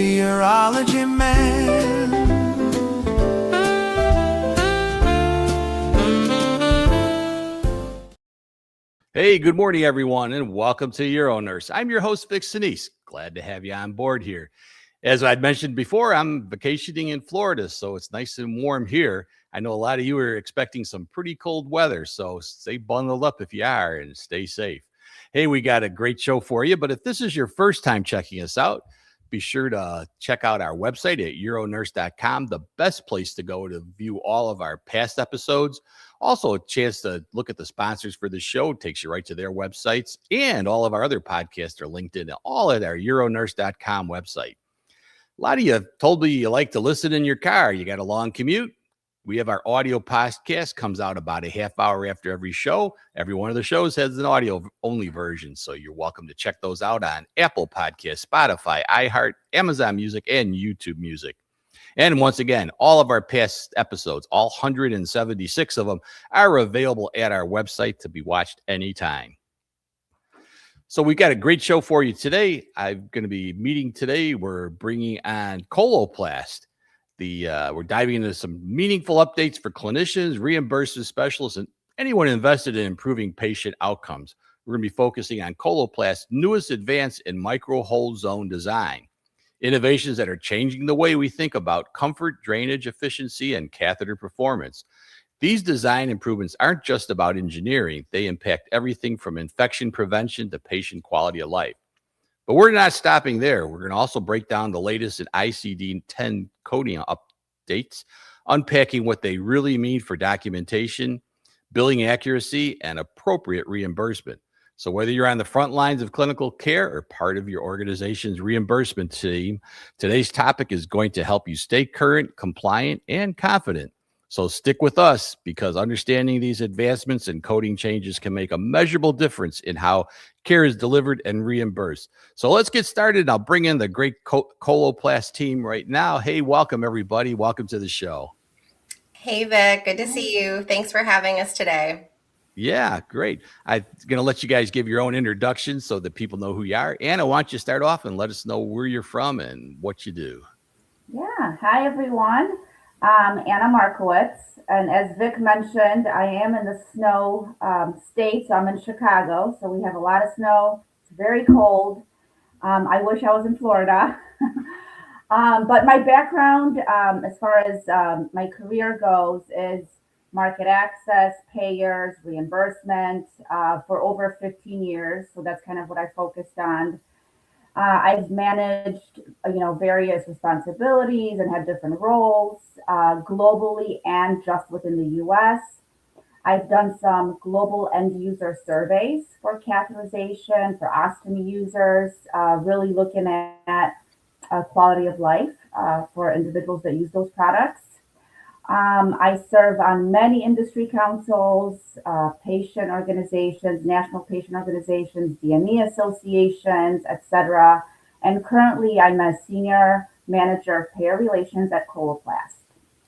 Urology man. Hey, good morning, everyone, and welcome to UroNurse. I'm your host, Vic Senese. Glad to have you on board here. As I'd mentioned before, I'm vacationing in Florida, so it's nice and warm here. I know a lot of you are expecting some pretty cold weather, so stay bundled up if you are and stay safe. Hey, we got a great show for you, but if this is your first time checking us out, be sure to check out our website at uronurse.com, the best place to go to view all of our past episodes. Also, a chance to look at the sponsors for the show takes you right to their websites, and all of our other podcasts are linked in, all at our uronurse.com website. A lot of you told me you like to listen in your car. You got a long commute. We have our audio podcast, comes out about a half hour after every show. Every one of the shows has an audio only version, so you're welcome to check those out on Apple Podcasts, Spotify, iHeart, Amazon Music, and YouTube Music. And once again, all of our past episodes, all 176 of them, are available at our website to be watched anytime. So we've got a great show for you today. I'm going to be meeting today. We're bringing on Coloplast. We're diving into some meaningful updates for clinicians, reimbursement specialists, and anyone invested in improving patient outcomes. We're going to be focusing on Coloplast's newest advance in micro-hole zone design. Innovations that are changing the way we think about comfort, drainage, efficiency, and catheter performance. These design improvements aren't just about engineering. They impact everything from infection prevention to patient quality of life. But we're not stopping there. We're going to also break down the latest in ICD-10 coding updates, unpacking what they really mean for documentation, billing accuracy, and appropriate reimbursement. So whether you're on the front lines of clinical care or part of your organization's reimbursement team, today's topic is going to help you stay current, compliant, and confident. So stick with us, because understanding these advancements and coding changes can make a measurable difference in how care is delivered and reimbursed. So let's get started. I'll bring in the great Coloplast team right now. Hey, welcome, everybody. Welcome to the show. Hey, Vic. Good to see you. Thanks for having us today. Yeah, great. I'm going to let you guys give your own introductions so that people know who you are. Anna, why don't you start off and let us know where you're from and what you do? Yeah. Hi, everyone. Anna Markowitz. And as Vic mentioned, I am in the snow state. So I'm in Chicago. So we have a lot of snow. It's very cold. I wish I was in Florida. But my background, as far as my career goes, is market access, payers, reimbursement for over 15 years. So that's kind of what I focused on. I've managed, various responsibilities and had different roles globally and just within the U.S. I've done some global end user surveys for catheterization, for ostomy users, really looking at quality of life for individuals that use those products. I serve on many industry councils, patient organizations, national patient organizations, DME associations, etc. And currently, I'm a senior manager of payer relations at Coloplast.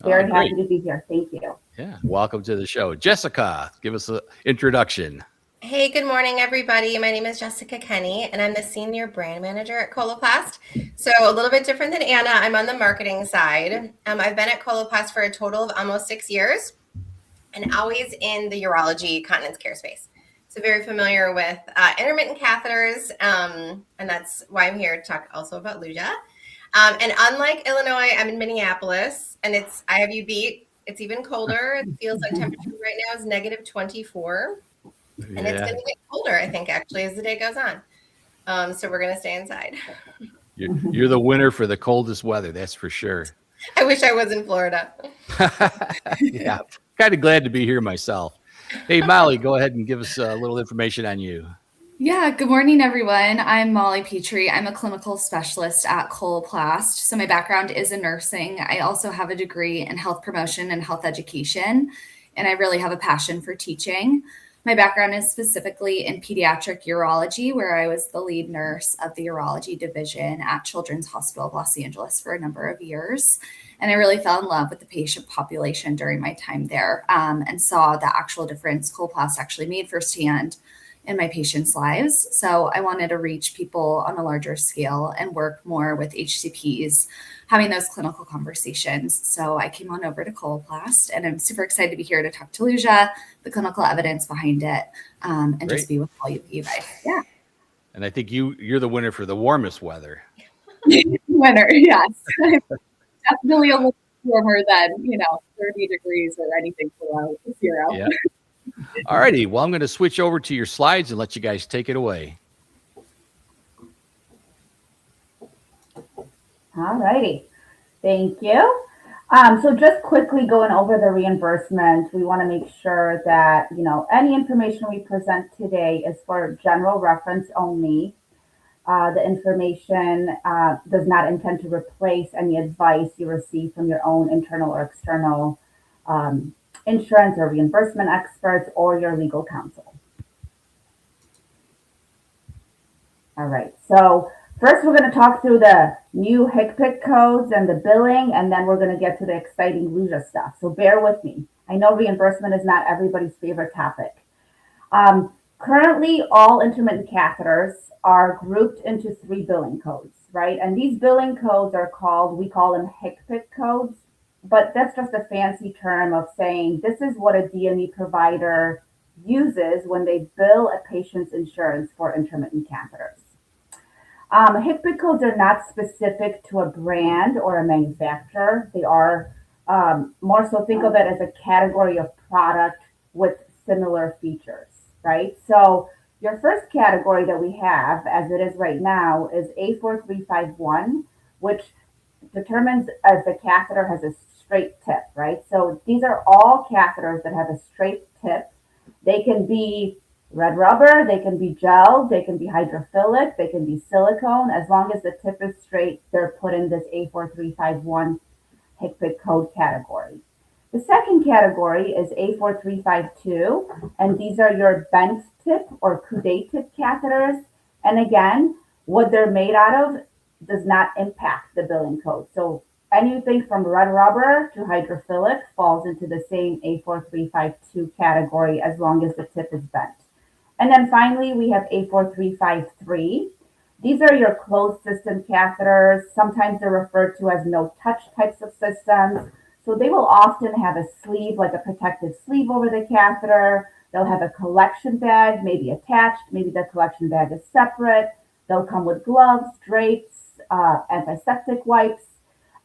Very happy to be here. Thank you. Yeah, welcome to the show. Jessica, give us an introduction. Hey, good morning, everybody. My name is Jessica Kenney, and I'm the Senior Brand Manager at Coloplast. So a little bit different than Anna, I'm on the marketing side. I've been at Coloplast for a total of almost 6 years, and always in the urology continence care space. So very familiar with intermittent catheters, and that's why I'm here to talk also about Luja. And unlike Illinois, I'm in Minneapolis, and I have you beat. It's even colder. It feels like temperature right now is negative 24. And it's going to get colder, I think, actually, as the day goes on. So we're going to stay inside. You're the winner for the coldest weather, that's for sure. I wish I was in Florida. Yeah, kind of glad to be here myself. Hey, Molly, go ahead and give us a little information on you. Yeah, good morning, everyone. I'm Molly Petrie. I'm a clinical specialist at Coloplast. So my background is in nursing. I also have a degree in health promotion and health education, and I really have a passion for teaching. My background is specifically in pediatric urology, where I was the lead nurse of the urology division at Children's Hospital of Los Angeles for a number of years. And I really fell in love with the patient population during my time there and saw the actual difference Coloplast actually made firsthand in my patients' lives. So I wanted to reach people on a larger scale and work more with HCPs, having those clinical conversations. So I came on over to Coloplast, and I'm super excited to be here to talk to Lucia, the clinical evidence behind it, and Great. just be with all you guys. Yeah. And I think you're the winner for the warmest weather. Winter, yes. Definitely a little warmer than, 30 degrees or anything below 0. Yeah. All righty. Well, I'm going to switch over to your slides and let you guys take it away. All righty. Thank you. So just quickly going over the reimbursement, we want to make sure that, any information we present today is for general reference only. The information does not intend to replace any advice you receive from your own internal or external insurance or reimbursement experts or your legal counsel. All right, so first we're going to talk through the new HCPCS codes and the billing, and then we're going to get to the exciting Lucia stuff. So bear with me. I know reimbursement is not everybody's favorite topic. Currently, all intermittent catheters are grouped into 3 billing codes, right? And these billing codes we call them HCPCS codes, but that's just a fancy term of saying this is what a DME provider uses when they bill a patient's insurance for intermittent catheters. HCPCS codes are not specific to a brand or a manufacturer. They are more so think of it as a category of product with similar features, right? So your first category that we have, as it is right now, is A4351, which determines if the catheter has a straight tip, right? So these are all catheters that have a straight tip. They can be red rubber, they can be gel, they can be hydrophilic, they can be silicone. As long as the tip is straight, they're put in this A4351 HCPCS code category. The second category is A4352, and these are your bent tip or coude tip catheters. And again, what they're made out of does not impact the billing code. So anything from red rubber to hydrophilic falls into the same A4352 category as long as the tip is bent. And then finally, we have A4353. These are your closed system catheters. Sometimes they're referred to as no-touch types of systems. So they will often have a sleeve, like a protective sleeve over the catheter. They'll have a collection bag, maybe attached. Maybe the collection bag is separate. They'll come with gloves, drapes, antiseptic wipes,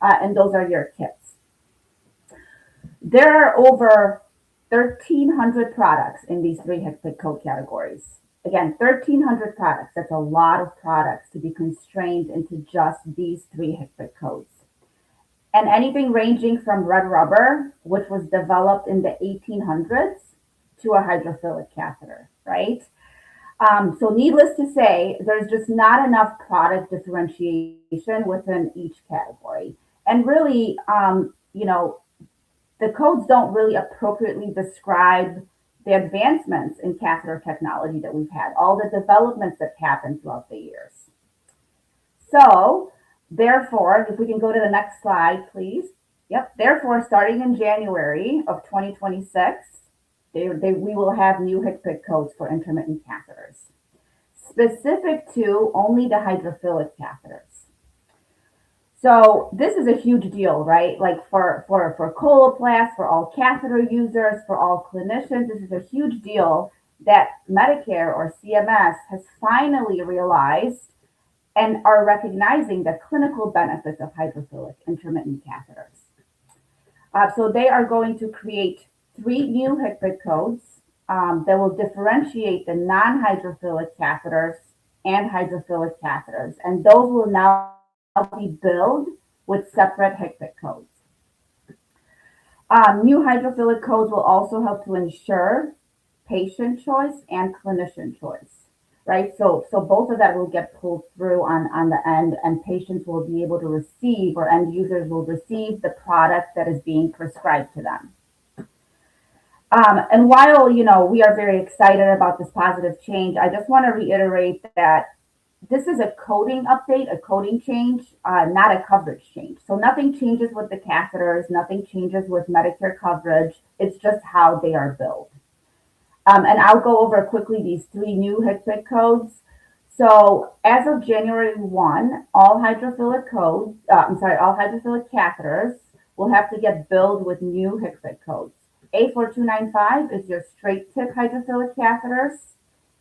and those are your kits. There are over 1,300 products in these 3 HCPCS code categories. Again, 1,300 products. That's a lot of products to be constrained into just these 3 HCPCS codes. And anything ranging from red rubber, which was developed in the 1800s, to a hydrophilic catheter, right? So needless to say, there's just not enough product differentiation within each category. And really, the codes don't really appropriately describe the advancements in catheter technology that we've had, all the developments that happened throughout the years. So, therefore, if we can go to the next slide, please. Yep. Therefore, starting in January of 2026, we will have new HCPCS codes for intermittent catheters, specific to only the hydrophilic catheters. So this is a huge deal, right? Like for Coloplast, for all catheter users, for all clinicians, this is a huge deal that Medicare or CMS has finally realized and are recognizing the clinical benefits of hydrophilic intermittent catheters. So they are going to create 3 new HCPCS codes that will differentiate the non-hydrophilic catheters and hydrophilic catheters. And those will now be billed with separate HCPCS codes. New hydrophilic codes will also help to ensure patient choice and clinician choice, right? So both of that will get pulled through on the end, and patients will be able to receive, or end users will receive, the product that is being prescribed to them. And while, we are very excited about this positive change, I just want to reiterate that this is a coding update, a coding change, not a coverage change. So nothing changes with the catheters, nothing changes with Medicare coverage. It's just how they are billed. And I'll go over quickly these 3 new HCPCS codes. So as of January 1, all hydrophilic catheters will have to get billed with new HCPCS codes. A4295 is your straight tip hydrophilic catheters.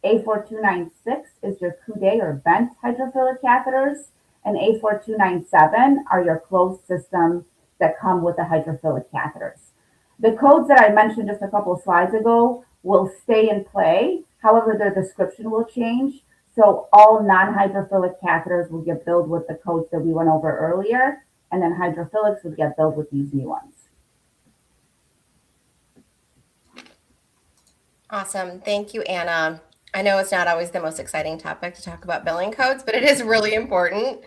A4296 is your coude or bent hydrophilic catheters. And A4297 are your closed systems that come with the hydrophilic catheters. The codes that I mentioned just a couple of slides ago will stay in play. However, their description will change. So all non-hydrophilic catheters will get billed with the codes that we went over earlier, and then hydrophilics would get billed with these new ones. Awesome. Thank you, Anna. I know it's not always the most exciting topic to talk about billing codes, but it is really important.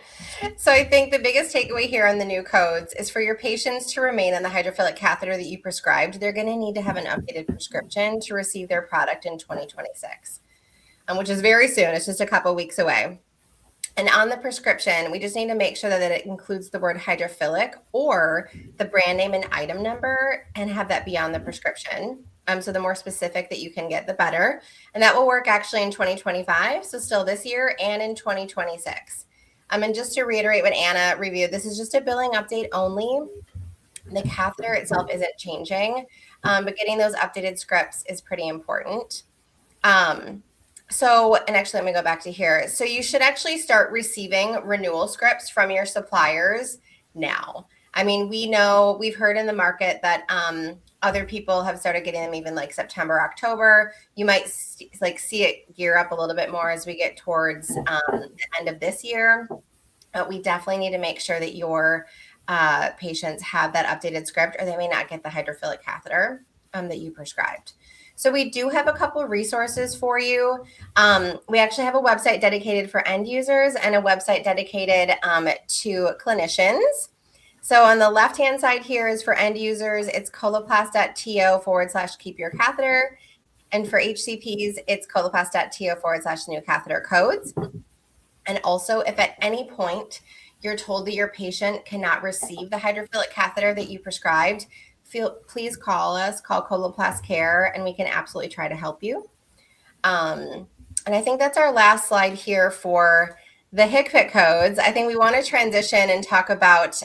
So I think the biggest takeaway here on the new codes is for your patients to remain on the hydrophilic catheter that you prescribed, they're going to need to have an updated prescription to receive their product in 2026, which is very soon. It's just a couple weeks away. And on the prescription, we just need to make sure that it includes the word hydrophilic or the brand name and item number and have that be on the prescription. So the more specific that you can get, the better. And that will work actually in 2025, so still this year, and in 2026. And just to reiterate what Anna reviewed, this is just a billing update only. The catheter itself isn't changing, but getting those updated scripts is pretty important. And actually, let me go back to here. So you should actually start receiving renewal scripts from your suppliers now. I mean, we've heard in the market that other people have started getting them even like September, October. You might see it gear up a little bit more as we get towards the end of this year. But we definitely need to make sure that your patients have that updated script, or they may not get the hydrophilic catheter that you prescribed. So we do have a couple of resources for you. We actually have a website dedicated for end users and a website dedicated to clinicians. So on the left-hand side here is for end users. It's coloplast.to/keep your catheter. And for HCPs, it's coloplast.to/new catheter codes. And also, if at any point you're told that your patient cannot receive the hydrophilic catheter that you prescribed, please call us, call Coloplast Care, and we can absolutely try to help you. And I think that's our last slide here for the HCPCS codes. I think we want to transition and talk about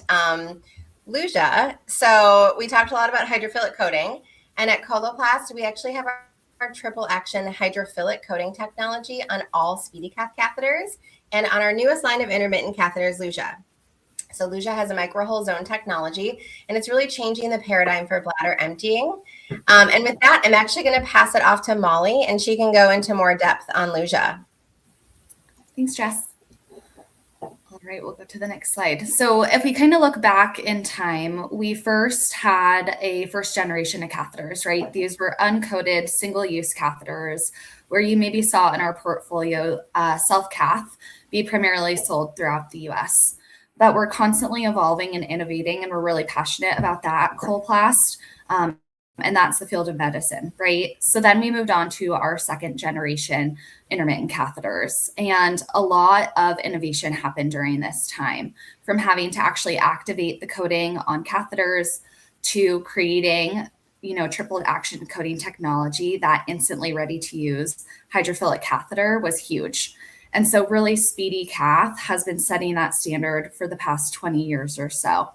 Luja. So we talked a lot about hydrophilic coating, and at Coloplast, we actually have our triple action hydrophilic coating technology on all SpeediCath catheters and on our newest line of intermittent catheters, Luja. So Luja has a microhole zone technology, and it's really changing the paradigm for bladder emptying. And with that, I'm actually going to pass it off to Molly, and she can go into more depth on Luja. Thanks, Jess. All right, we'll go to the next slide. So if we kind of look back in time, we first had a first generation of catheters, right? These were uncoated single-use catheters where you maybe saw in our portfolio self-cath be primarily sold throughout the US. But we're constantly evolving and innovating, and we're really passionate about that at Coloplast. And that's the field of medicine, right? So then we moved on to our second generation intermittent catheters. And a lot of innovation happened during this time, from having to actually activate the coating on catheters to creating, triple action coating technology. That instantly ready to use hydrophilic catheter was huge. And so really SpeediCath has been setting that standard for the past 20 years or so.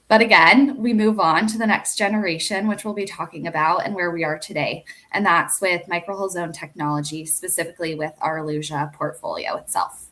But again, we move on to the next generation, which we'll be talking about and where we are today. And that's with microhole zone technology, specifically with our Luja portfolio itself.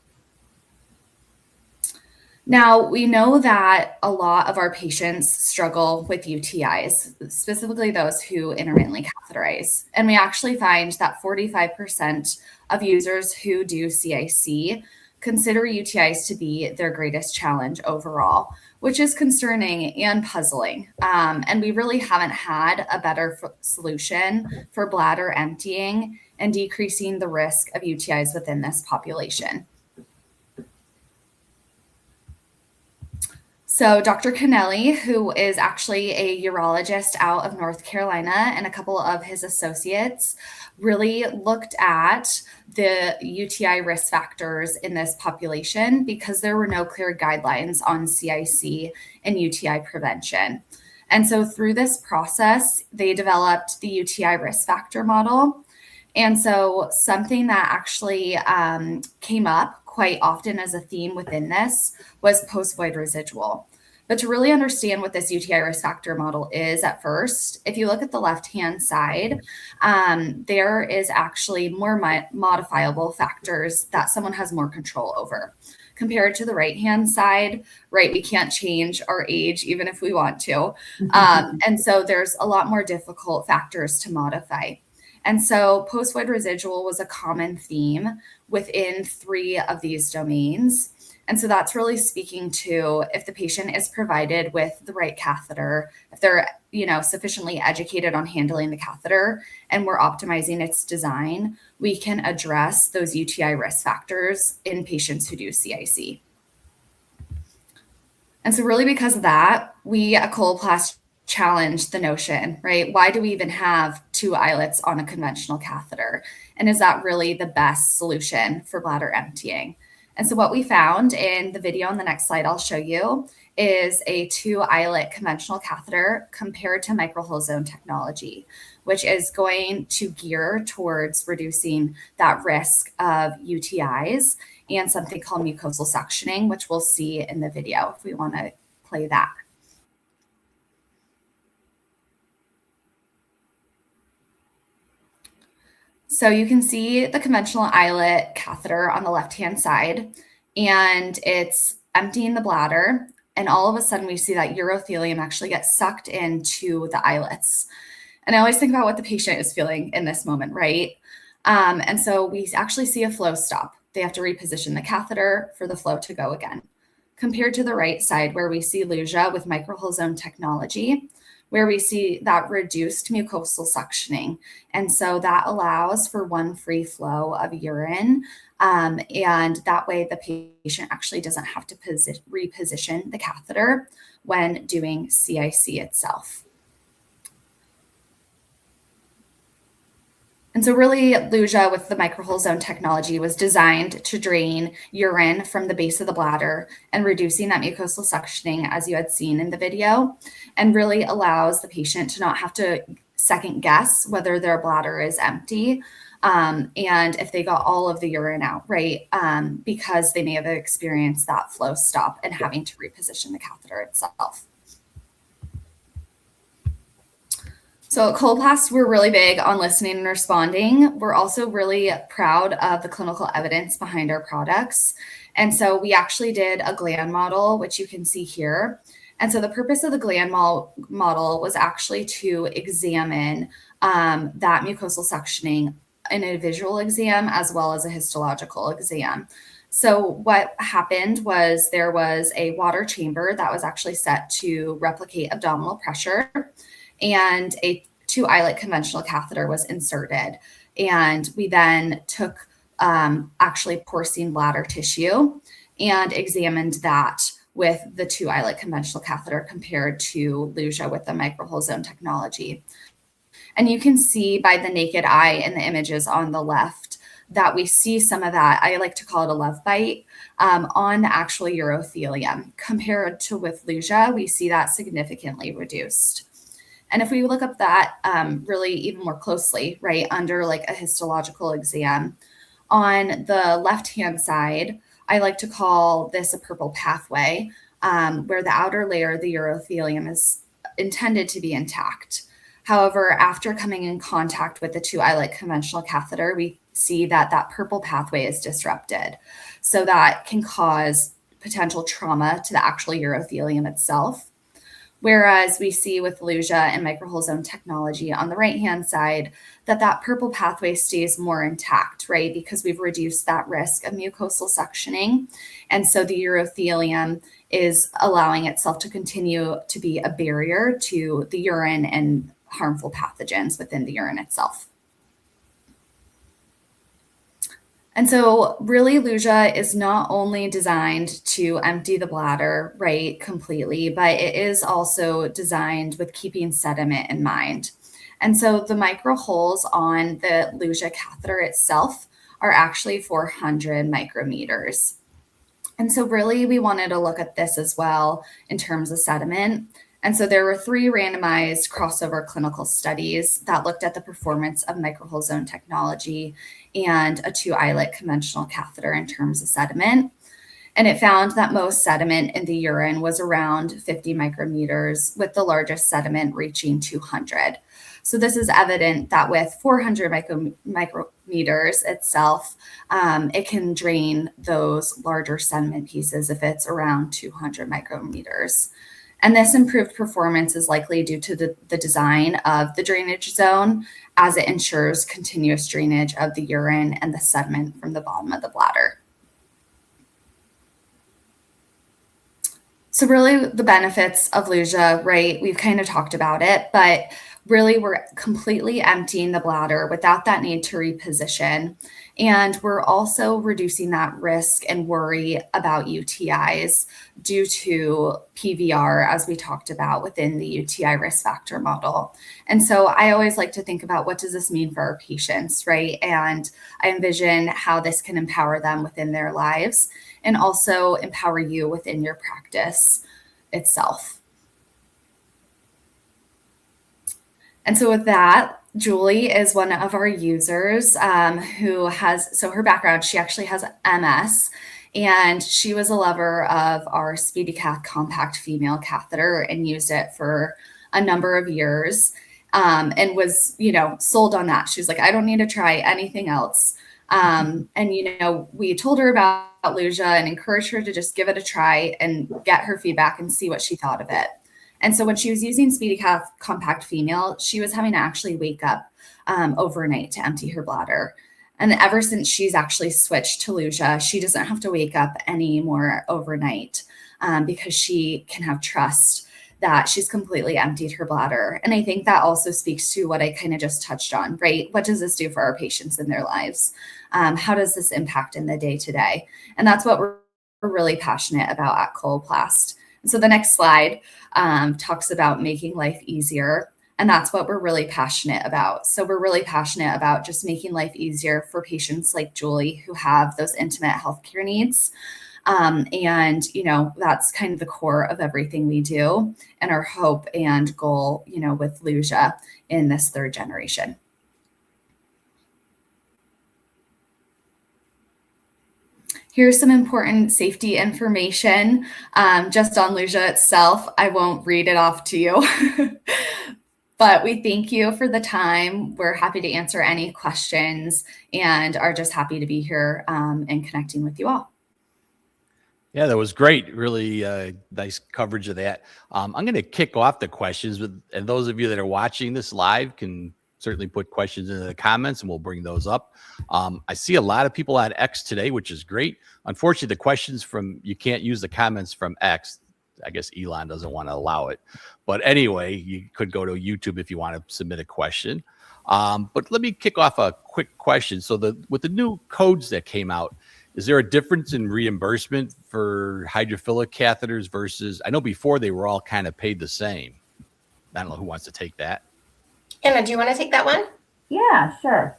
Now, we know that a lot of our patients struggle with UTIs, specifically those who intermittently catheterize. And we actually find that 45% of users who do CIC consider UTIs to be their greatest challenge overall, which is concerning and puzzling. And we really haven't had a better solution for bladder emptying and decreasing the risk of UTIs within this population. So Dr. Kenney, who is actually a urologist out of North Carolina, and a couple of his associates really looked at the UTI risk factors in this population because there were no clear guidelines on CIC and UTI prevention. And so through this process, they developed the UTI risk factor model. And so something that actually came up quite often as a theme within this was post-void residual. But to really understand what this UTI risk factor model is at first, if you look at the left-hand side, there is actually more modifiable factors that someone has more control over. Compared to the right-hand side, right, we can't change our age even if we want to. And so there's a lot more difficult factors to modify. And so post-void residual was a common theme within 3 of these domains. And so that's really speaking to if the patient is provided with the right catheter, if they're, sufficiently educated on handling the catheter and we're optimizing its design, we can address those UTI risk factors in patients who do CIC. And so really because of that, we at Coloplast challenge the notion, right? Why do we even have 2 eyelets on a conventional catheter? And is that really the best solution for bladder emptying? And so what we found in the video on the next slide I'll show you is a 2 eyelet conventional catheter compared to microhull zone technology, which is going to gear towards reducing that risk of UTIs and something called mucosal suctioning, which we'll see in the video if we want to play that. So you can see the conventional eyelet catheter on the left-hand side, and it's emptying the bladder. And all of a sudden we see that urothelium actually gets sucked into the eyelets. And I always think about what the patient is feeling in this moment, right? And so we actually see a flow stop. They have to reposition the catheter for the flow to go again. Compared to the right side where we see Luja with microhull zone technology, where we see that reduced mucosal suctioning. And so that allows for one free flow of urine. And that way the patient actually doesn't have to reposition the catheter when doing CIC itself. And so really Luja with the microhull zone technology was designed to drain urine from the base of the bladder and reducing that mucosal suctioning as you had seen in the video, and really allows the patient to not have to second guess whether their bladder is empty and if they got all of the urine out, right? Because they may have experienced that flow stop and having to reposition the catheter itself. So at Coloplast, we're really big on listening and responding. We're also really proud of the clinical evidence behind our products. And so we actually did a gland model, which you can see here. And so the purpose of the gland model was actually to examine that mucosal suctioning in a visual exam as well as a histological exam. So what happened was there was a water chamber that was actually set to replicate abdominal pressure, and a 2 eyelet conventional catheter was inserted. And we then took actually porcine bladder tissue and examined that with the 2 eyelet conventional catheter compared to Luja with the microhull zone technology. And you can see by the naked eye in the images on the left that we see some of that, I like to call it a love bite, on the actual urothelium. Compared to with Luja, we see that significantly reduced. And if we look up that really even more closely, right, under like a histological exam, on the left-hand side, I like to call this a purple pathway, where the outer layer of the urothelium is intended to be intact. However, after coming in contact with the 2 eyelet conventional catheter, we see that that purple pathway is disrupted. So that can cause potential trauma to the actual urothelium itself. Whereas we see with Luja and microhull zone technology on the right-hand side that that purple pathway stays more intact, right? Because we've reduced that risk of mucosal suctioning. And so the urothelium is allowing itself to continue to be a barrier to the urine and harmful pathogens within the urine itself. And so really Luja is not only designed to empty the bladder, right, completely, but it is also designed with keeping sediment in mind. And so the micro holes on the Luja catheter itself are actually 400 micrometers. And so really we wanted to look at this as well in terms of sediment. And so there were 3 randomized crossover clinical studies that looked at the performance of microhole zone technology and a 2-eyelet conventional catheter in terms of sediment. And it found that most sediment in the urine was around 50 micrometers, with the largest sediment reaching 200. So this is evident that with 400 micrometers itself, it can drain those larger sediment pieces if it's around 200 micrometers. And this improved performance is likely due to the design of the drainage zone, as it ensures continuous drainage of the urine and the sediment from the bottom of the bladder. So really the benefits of Luja, right? We've kind of talked about it, but really we're completely emptying the bladder without that need to reposition. And we're also reducing that risk and worry about UTIs due to PVR, as we talked about within the UTI risk factor model. And so I always like to think about, what does this mean for our patients, right? And I envision how this can empower them within their lives and also empower you within your practice itself. And so with that, Julie is one of our users who has, so her background, she actually has MS, and she was a lover of our SpeediCath compact female catheter and used it for a number of years and was, sold on that. She was like, I don't need to try anything else. And, we told her about Luja and encouraged her to just give it a try and get her feedback and see what she thought of it. And so when she was using SpeediCath Compact Female, she was having to actually wake up overnight to empty her bladder. And ever since she's actually switched to Luja, she doesn't have to wake up anymore overnight because she can have trust that she's completely emptied her bladder. And I think that also speaks to what I kind of just touched on, right? What does this do for our patients in their lives? How does this impact in the day-to-day? And that's what we're really passionate about at Coloplast. And so the next slide talks about making life easier. And that's what we're really passionate about. So we're really passionate about just making life easier for patients like Julie who have those intimate healthcare needs. And, that's kind of the core of everything we do and our hope and goal, with Luja in this 3rd generation. Here's some important safety information just on Luja itself. I won't read it off to you, but we thank you for the time. We're happy to answer any questions and are just happy to be here and connecting with you all. Yeah, that was great. Really nice coverage of that. I'm going to kick off the questions, and those of you that are watching this live can certainly put questions into the comments and we'll bring those up. I see a lot of people on X today, which is great. Unfortunately, the questions you can't use the comments from X. I guess Elon doesn't want to allow it. But anyway, you could go to YouTube if you want to submit a question. But let me kick off a quick question. So with the new codes that came out, is there a difference in reimbursement for hydrophilic catheters versus, I know before they were all kind of paid the same. I don't know who wants to take that. Anna, do you want to take that one? Yeah, sure.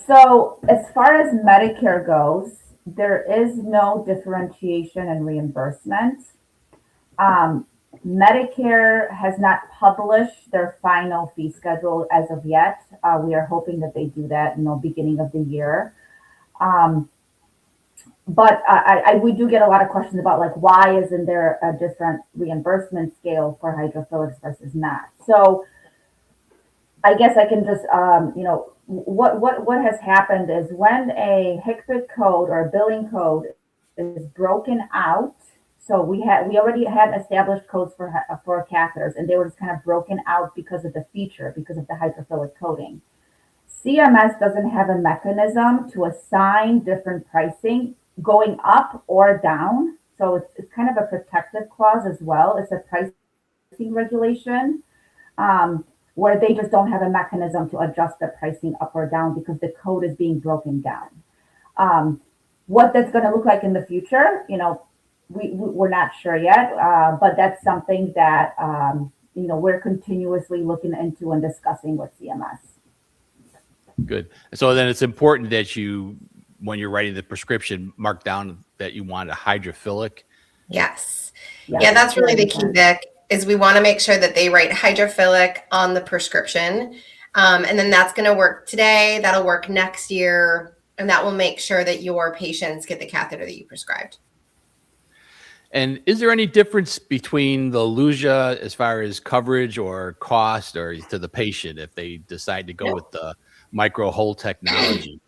So as far as Medicare goes, there is no differentiation in reimbursement. Medicare has not published their final fee schedule as of yet. We are hoping that they do that in the beginning of the year. But we do get a lot of questions about why isn't there a different reimbursement scale for hydrophilics versus not? So I guess I can just, what has happened is when a HCPCS code or a billing code is broken out. So we already had established codes for catheters, and they were just kind of broken out because of the feature, because of the hydrophilic coding. CMS doesn't have a mechanism to assign different pricing going up or down. So it's kind of a protective clause as well. It's a pricing regulation where they just don't have a mechanism to adjust the pricing up or down because the code is being broken down. What that's going to look like in the future, we're not sure yet, but that's something that, we're continuously looking into and discussing with CMS. Good. So then it's important that you, when you're writing the prescription, mark down that you want a hydrophilic. Yes. Yeah, that's really the key, Vic. is we want to make sure that they write hydrophilic on the prescription. And then that's going to work today. That'll work next year. And that will make sure that your patients get the catheter that you prescribed. And is there any difference between the Luja as far as coverage or cost or to the patient if they decide to go with the micro hole technology?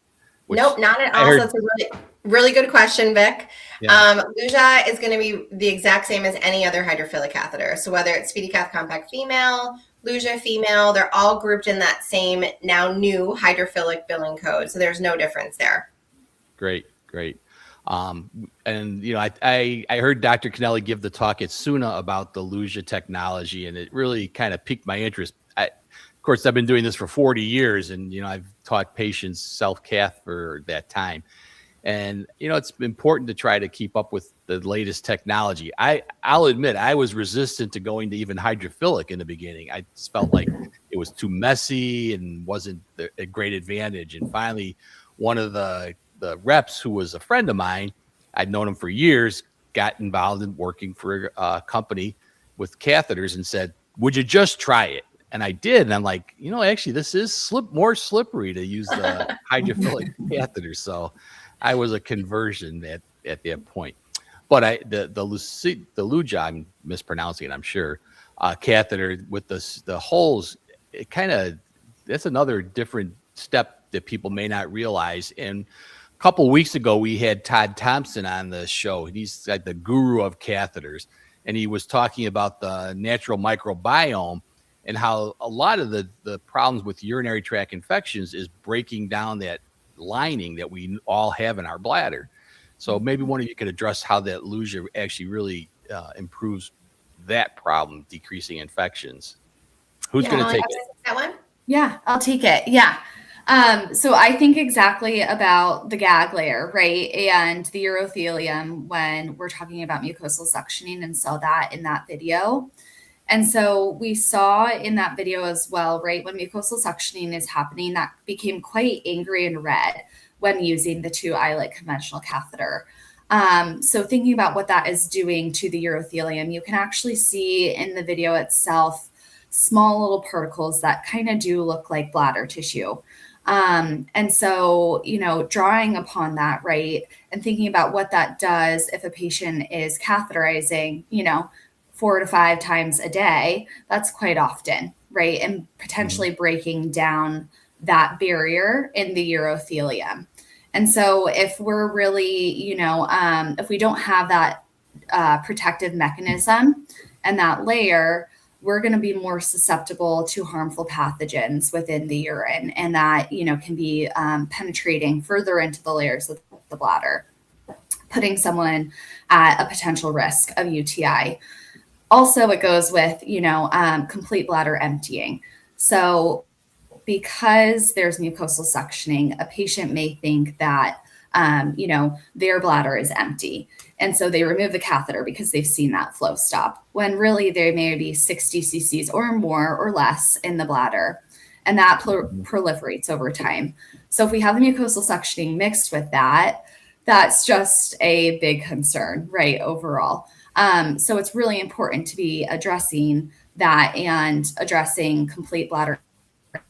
Nope, not at all. That's a really good question, Vic. Yeah. Luja is going to be the exact same as any other hydrophilic catheter. So whether it's SpeediCath Compact Female, Luja Female, they're all grouped in that same now new hydrophilic billing code. So there's no difference there. Great. And you know, I heard Dr. Kenney give the talk at SUNA about the Luja technology, and it really kind of piqued my interest. Of course, I've been doing this for 40 years, and you know, I've taught patients self-cath for that time. And you know, it's important to try to keep up with the latest technology. I'll admit I was resistant to going to even hydrophilic in the beginning. I just felt like it was too messy and wasn't a great advantage. And finally, one of the reps, who was a friend of mine, I'd known him for years, got involved in working for a company with catheters and said, "Would you just try it?" And I did. And I'm like, you know, actually, this is more slippery to use the hydrophilic catheter. So I was a conversion at that point. But the Luja, I'm mispronouncing it, I'm sure, catheter with the holes, it that's another different step that people may not realize. And couple weeks ago, we had Todd Thompson on the show. He's like the guru of catheters, and he was talking about the natural microbiome and how a lot of the problems with urinary tract infections is breaking down that lining that we all have in our bladder. So maybe one of you could address how that Luja actually really improves that problem, decreasing infections. Who's going to take it? That one? Yeah, I'll take it. Yeah. So I think exactly about the gag layer, right? And the urothelium when we're talking about mucosal suctioning, and saw that in that video. And so we saw in that video as well, right? When mucosal suctioning is happening, that became quite angry and red when using the 2 eyelet conventional catheter. So thinking about what that is doing to the urothelium, you can actually see in the video itself, small little particles that kind of do look like bladder tissue. And so, you know, drawing upon that, right, and thinking about what that does if a patient is catheterizing, you know, 4 to 5 times a day, that's quite often, right, and potentially breaking down that barrier in the urothelium. And so if we're really, you know, if we don't have that protective mechanism and that layer, we're going to be more susceptible to harmful pathogens within the urine, and that, you know, can be penetrating further into the layers of the bladder, putting someone at a potential risk of UTI. Also, it goes with, you know, complete bladder emptying. So because there's mucosal suctioning, a patient may think that, you know, their bladder is empty. And so they remove the catheter because they've seen that flow stop, when really there may be 60 cc's or more or less in the bladder. And that proliferates over time. So if we have the mucosal suctioning mixed with that, that's just a big concern, right, overall. So it's really important to be addressing that and addressing complete bladder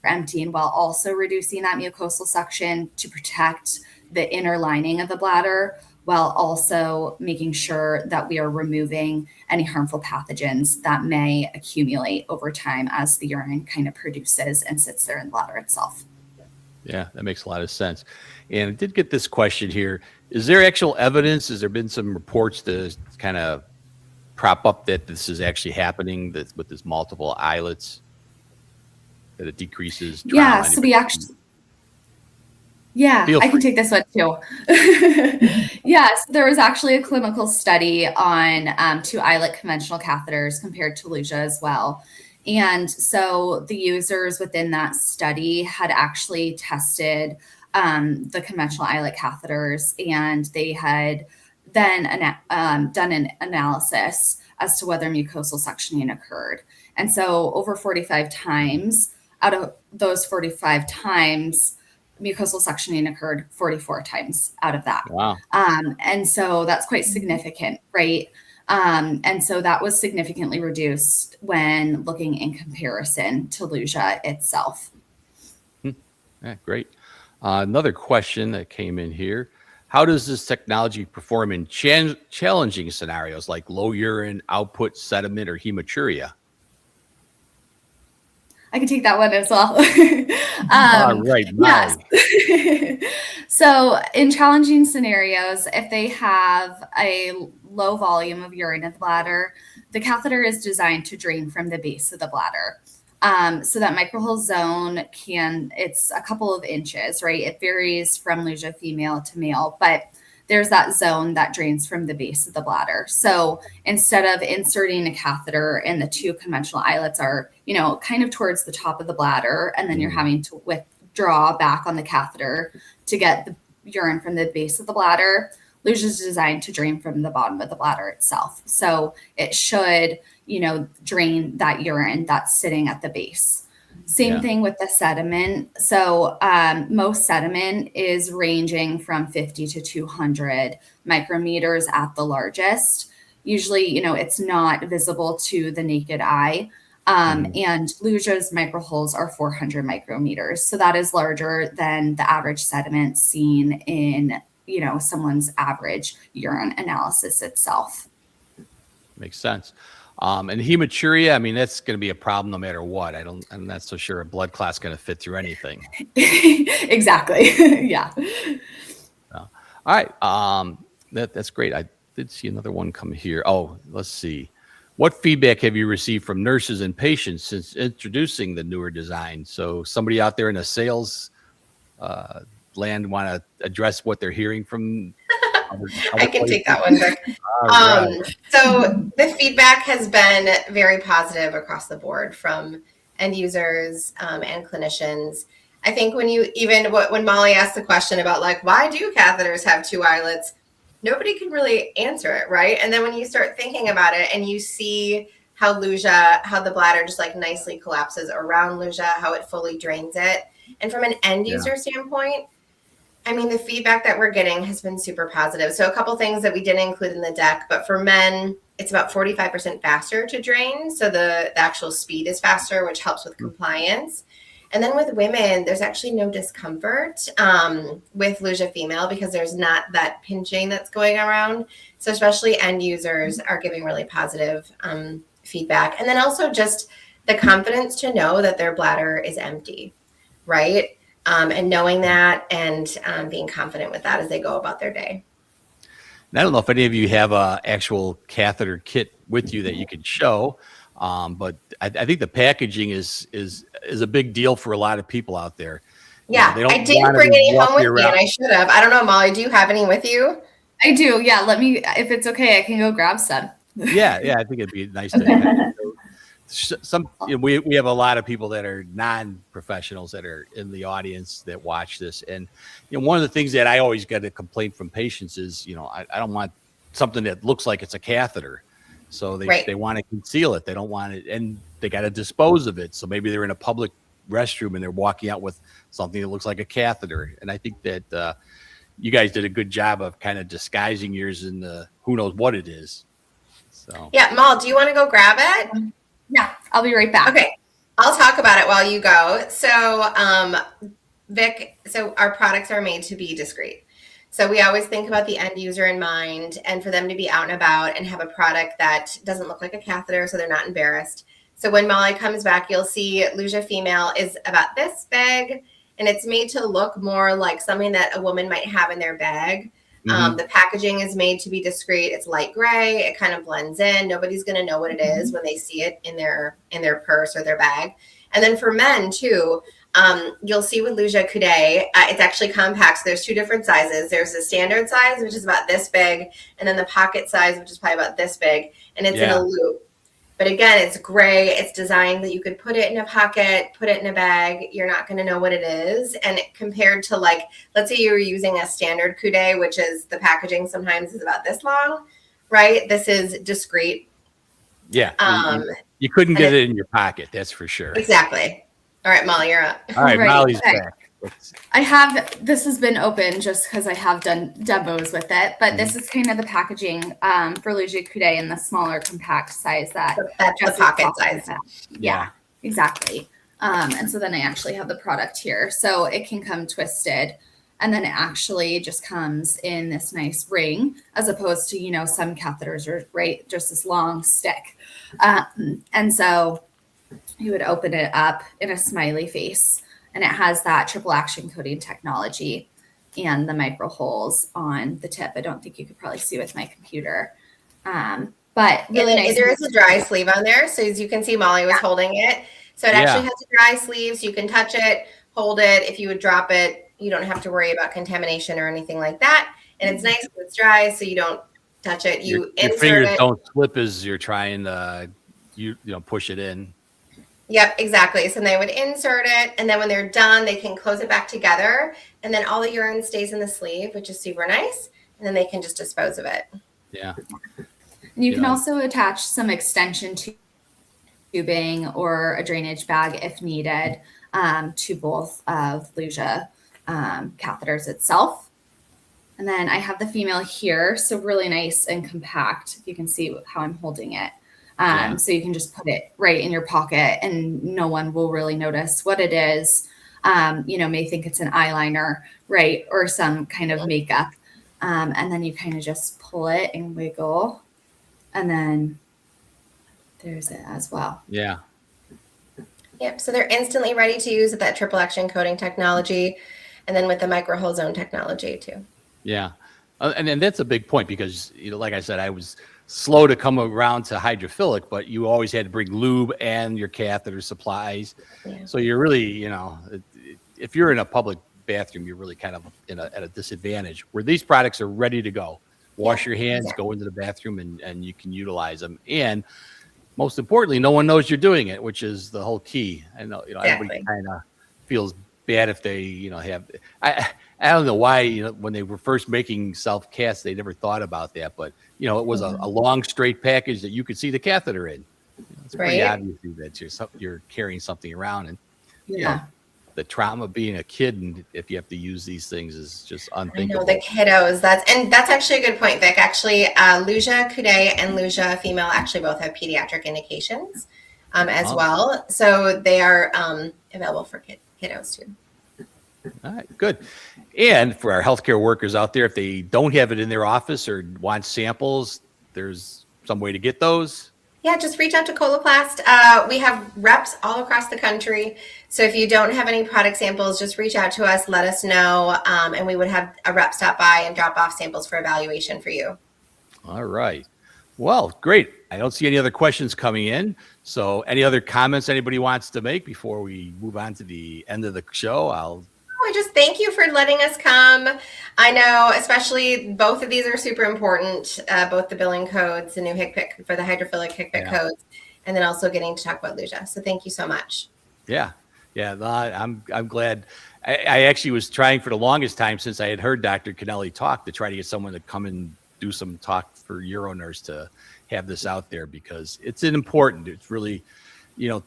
emptying while also reducing that mucosal suction to protect the inner lining of the bladder, while also making sure that we are removing any harmful pathogens that may accumulate over time as the urine kind of produces and sits there in the bladder itself. Yeah, that makes a lot of sense. And I did get this question here. Is there actual evidence? Has there been some reports to kind of prop up that this is actually happening, that with this multiple islets, that it decreases trauma? Yeah, so we actually... Yeah, I can take this one too. Yes, there was actually a clinical study on 2 eyelet conventional catheters compared to Luja as well. And so the users within that study had actually tested the conventional eyelet catheters, and they had then done an analysis as to whether mucosal suctioning occurred. And so over 45 times, out of those 45 times, mucosal suctioning occurred 44 times out of that. Wow. And so that's quite significant, right? And so that was significantly reduced when looking in comparison to Luja itself. Yeah, great. Another question that came in here. How does this technology perform in challenging scenarios like low urine output, sediment, or hematuria? I can take that one as well. All right, Yes. Molly. So in challenging scenarios, if they have a low volume of urine in the bladder, the catheter is designed to drain from the base of the bladder. So that microhole zone it's a couple of inches, right? It varies from Luja female to male, but there's that zone that drains from the base of the bladder. So instead of inserting a catheter and the two conventional eyelets are, kind of towards the top of the bladder, and then you're having to withdraw back on the catheter to get the urine from the base of the bladder, Luja is designed to drain from the bottom of the bladder itself. So it should, drain that urine that's sitting at the base. Same thing with the sediment. So most sediment is ranging from 50 to 200 micrometers at the largest. Usually, it's not visible to the naked eye. And Luja's microholes are 400 micrometers. So that is larger than the average sediment seen in, someone's average urine analysis itself. Makes sense. And hematuria, I mean, that's going to be a problem no matter what. I'm not so sure a blood clot's going to fit through anything. Exactly. Yeah. All right. That's great. I did see another one come here. Oh, let's see. What feedback have you received from nurses and patients since introducing the newer design? So somebody out there in the sales land want to address what they're hearing from I can take that one, Vic. Right. So the feedback has been very positive across the board from end users and clinicians. I think when Molly asked the question about why do catheters have two eyelets, nobody can really answer it, right? And then when you start thinking about it and you see how the bladder just nicely collapses around Luja, how it fully drains it. And from an end user standpoint, I mean, the feedback that we're getting has been super positive. So a couple things that we didn't include in the deck, but for men, it's about 45% faster to drain. So the actual speed is faster, which helps with compliance. And then with women, there's actually no discomfort with Luja female because there's not that pinching that's going around. So especially end users are giving really positive feedback. And then also just the confidence to know that their bladder is empty, right? And knowing that and being confident with that as they go about their day. And I don't know if any of you have a actual catheter kit with you that you can show, but I think the packaging is a big deal for a lot of people out there. Yeah, I didn't bring any home with me, and I should have. I don't know, Molly, do you have any with you? I do. Yeah, if it's okay, I can go grab some. Yeah, I think it'd be nice to have. We have a lot of people that are non-professionals that are in the audience that watch this, and one of the things that I always get a complaint from patients is I don't want something that looks like it's a catheter, so they want to conceal it. They don't want it, and they got to dispose of it. So maybe they're in a public restroom and they're walking out with something that looks like a catheter. And I think that you guys did a good job of kind of disguising yours in the who knows what it is. So yeah, Mal, do you want to go grab it? Yeah, I'll be right back. Okay, I'll talk about it while you go. So, Vic, our products are made to be discreet. So we always think about the end user in mind and for them to be out and about and have a product that doesn't look like a catheter so they're not embarrassed. So when Molly comes back, you'll see Luja female is about this big, and it's made to look more like something that a woman might have in their bag. The packaging is made to be discreet. It's light gray. It kind of blends in. Nobody's going to know what it is when they see it in their purse or their bag. And then for men too, you'll see with Luja Coude, it's actually compact. So there's two different sizes. There's the standard size, which is about this big, and then the pocket size, which is probably about this big, and it's in a loop. But again, it's gray. It's designed that you could put it in a pocket, put it in a bag. You're not going to know what it is. And compared to let's say you were using a standard Coude, which is the packaging sometimes is about this long, right? This is discreet. Yeah. You couldn't get it in your pocket. That's for sure. Exactly. All right, Molly, you're up. All right, Molly's back. This has been open just because I have done demos with it, but this is kind of the packaging for Luja Coude in the smaller compact size that's the pocket size. Yeah, exactly. And so then I actually have the product here. So it can come twisted, and then it actually just comes in this nice ring, as opposed to, some catheters are just this long stick. And so you would open it up in a smiley face, and it has that triple action coating technology and the micro holes on the tip. I don't think you could probably see with my computer. But really nice. There is a dry sleeve on there. So as you can see, Molly was holding it. So it actually has a dry sleeve, so you can touch it, hold it. If you would drop it, you don't have to worry about contamination or anything like that. And it's nice, it's dry, so you don't touch it. You insert your fingers it. Don't slip as you're trying to push it in. Yep, exactly. So they would insert it, and then when they're done, they can close it back together, and then all the urine stays in the sleeve, which is super nice. And then they can just dispose of it. Yeah. And you can also attach some extension tubing or a drainage bag if needed to both of Luja catheters itself. And then I have the female here, so really nice and compact. If you can see how I'm holding it. So you can just put it right in your pocket and no one will really notice what it is. May think it's an eyeliner, right? Or some kind of makeup. And then you kind of just pull it and wiggle. And then there's it as well. Yeah. Yep. So they're instantly ready to use with that triple action coating technology, and then with the micro hole zone technology too. Yeah. And that's a big point because, like I said, I was slow to come around to hydrophilic, but you always had to bring lube and your catheter supplies. Yeah. So you're really, if you're in a public bathroom, you're really kind of at a disadvantage where these products are ready to go. Wash your hands, go into the bathroom, and you can utilize them. And most importantly, no one knows you're doing it, which is the whole key. I know, everybody kind of feels bad if they, have. I don't know why, when they were first making self-casts, they never thought about that. But it was a long straight package that you could see the catheter in. It's pretty obvious that you're carrying something around, and the trauma of being a kid, and if you have to use these things, is just unthinkable. I know, the kiddos. That's actually a good point, Vic. Actually, Luja Coude and Luja Female actually both have pediatric indications as well. So they are available for kiddos too. All right, good. And for our healthcare workers out there, if they don't have it in their office or want samples, there's some way to get those. Yeah, just reach out to Coloplast. We have reps all across the country. So if you don't have any product samples, just reach out to us, let us know, and we would have a rep stop by and drop off samples for evaluation for you. All right. Well, great. I don't see any other questions coming in. So any other comments anybody wants to make before we move on to the end of the show? I just thank you for letting us come. I know, especially both of these are super important, both the billing codes, the new HCPCS for the hydrophilic HCPCS codes, and then also getting to talk about Luja. So thank you so much. Yeah. I'm glad. I actually was trying for the longest time since I had heard Dr. Kenney talk to try to get someone to come and do some talk for UroNurse to have this out there because it's important. It's really,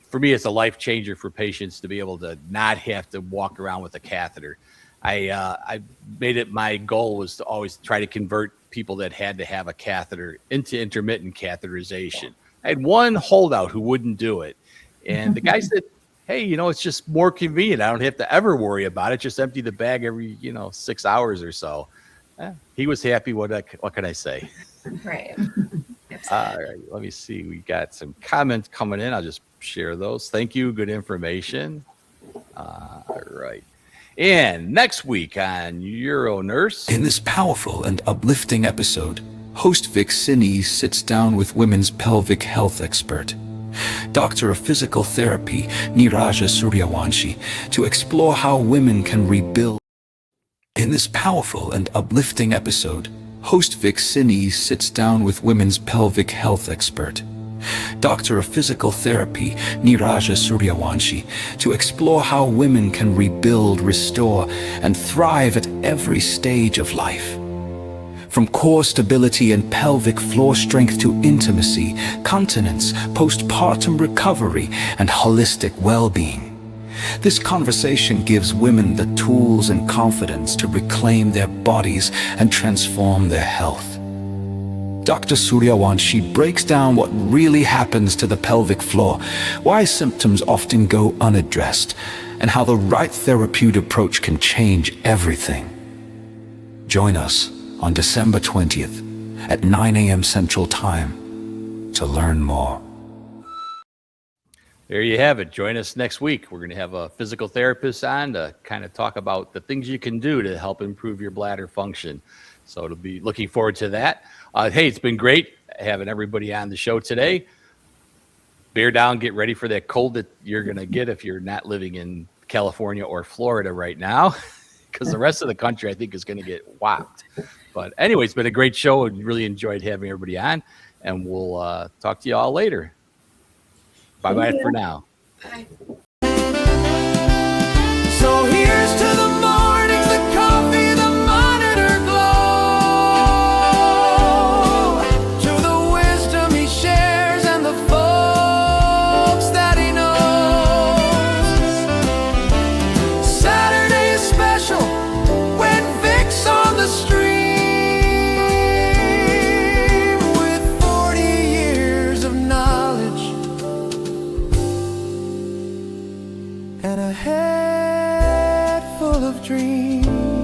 for me, it's a life changer for patients to be able to not have to walk around with a catheter. I made it my goal was to always try to convert people that had to have a catheter into intermittent catheterization. I had one holdout who wouldn't do it. And the guy said, hey, it's just more convenient. I don't have to ever worry about it. Just empty the bag every, 6 hours or so. He was happy. What can I say? Right. All right. Let me see. We got some comments coming in. I'll just share those. Thank you. Good information. All right. And next week on UroNurse. In this powerful and uplifting episode, host Vic Senese sits down with women's pelvic health expert, Doctor of Physical Therapy Neeraja Suryawanshi, to explore how women can rebuild. In this powerful and uplifting episode, host Vic Senese sits down with women's pelvic health expert, Doctor of Physical Therapy Neeraja Suryawanshi, to explore how women can rebuild, restore, and thrive at every stage of life. From core stability and pelvic floor strength to intimacy, continence, postpartum recovery, and holistic well-being, This conversation gives women the tools and confidence to reclaim their bodies and transform their health. Dr. Suryawanshi breaks down what really happens to the pelvic floor, why symptoms often go unaddressed, and how the right therapeutic approach can change everything. Join us on December 20th at 9 a.m. Central Time to learn more. There you have it. Join us next week. We're going to have a physical therapist on to kind of talk about the things you can do to help improve your bladder function. So it'll be looking forward to that. Hey, it's been great having everybody on the show today. Bear down, get ready for that cold that you're going to get if you're not living in California or Florida right now, because the rest of the country, I think, is going to get whopped. But anyway, it's been a great show and really enjoyed having everybody on. And we'll talk to you all later. Bye-bye for now. Bye. So here's to the mornings, the coffee, the monitor glow, to the wisdom he shares and the folks that he knows. Saturday is special when Vic's on the stream with 40 years of knowledge and a head full of dreams.